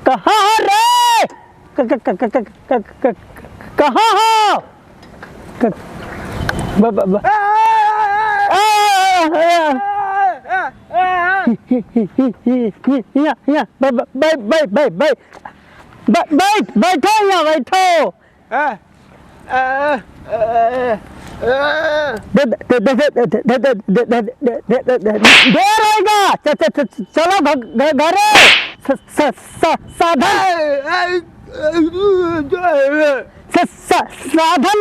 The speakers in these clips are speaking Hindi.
कहाँ रे कहाँ हो बैठो यहाँ बैठो चलो घरे साधन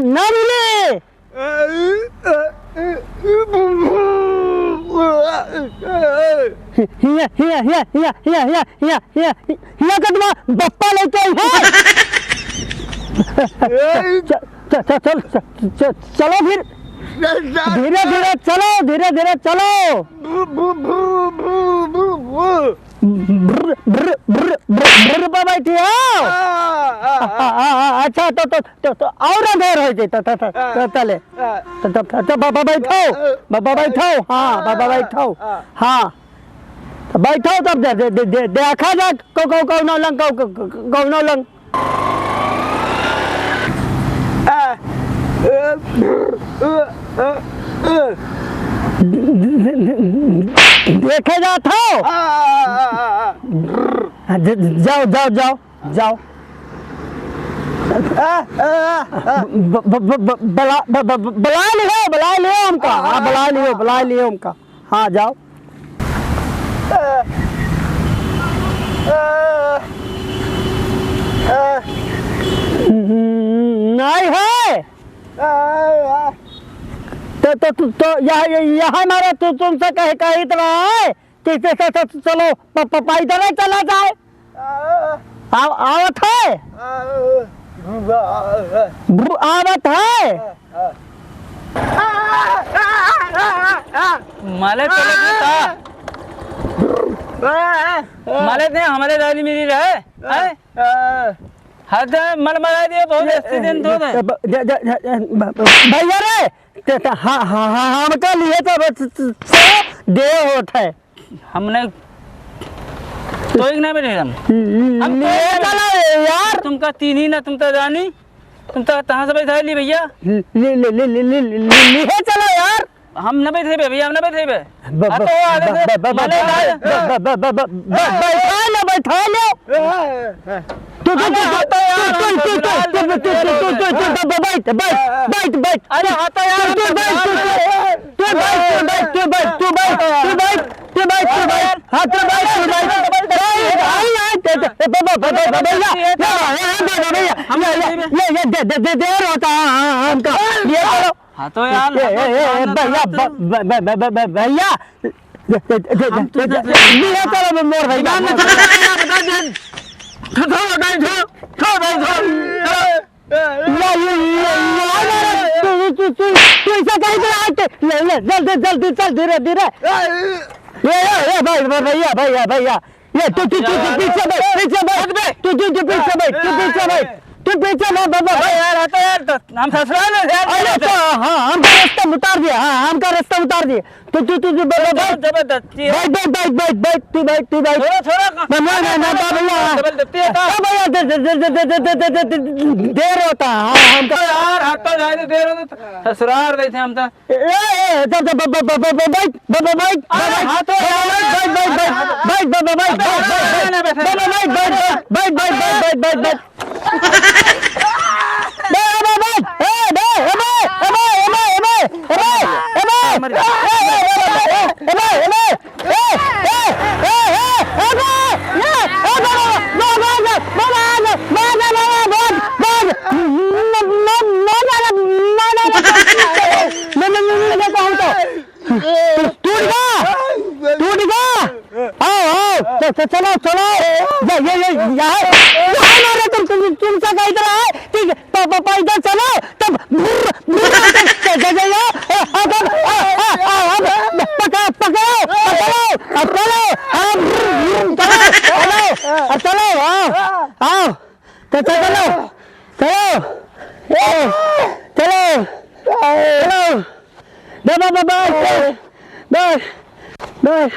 न मिले बप्पा लेके आई है चलो फिर धीरे धीरे चलो धीरे धीरे चलो बैठी हो अच्छा तो और देर हो जाए चले बाबा बैठो हाँ बाबा बैठो हाँ बैठो तब देखा जा कौनो लंग देखे जाता हो जाओ जाओ जाओ जाओ बुला लियो हमका हाँ बुला लियो हमका हाँ जाओ नहीं है तो यहाँ मारे तुमसे कही तो है कि चलो पैदल चला जाए आवत है आवत है माले माले ने हमारे दादी मेरी रहे हाथ मल मरा दिया बहुत एक्सीडेंट हो गए भैया रे हमका लिए तो दे होता है हमने तो एक नहीं बैठे हम यार तुमका तीन ही ना तुम तो जानी तुम तो कहाँ से बैठा ली भैया लिए चलो यार हम न बैठे भैया हम न बैठे बैठा लो अरे आता यार देर होता हमका हाँ तो यार भैया मोर भैया जल्दी चल धीरे धीरे भैया ये तू पीछे बैठ तू पीछे बाबा यार आता यार तो हम ससुराल में अरे तो हाँ हमका रास्ता उतार दिया हमका रास्ता उतार दिया तू जबरदस्ती बैठ तू बैठ थोड़ा भैया देर होता हमका यार हटो जाए देर हो ससुराल गए थे हम तो बैठ चलो तुमसे कही तरह है ठीक है पापा इधर चलो तब चलो बस बस बस बस बस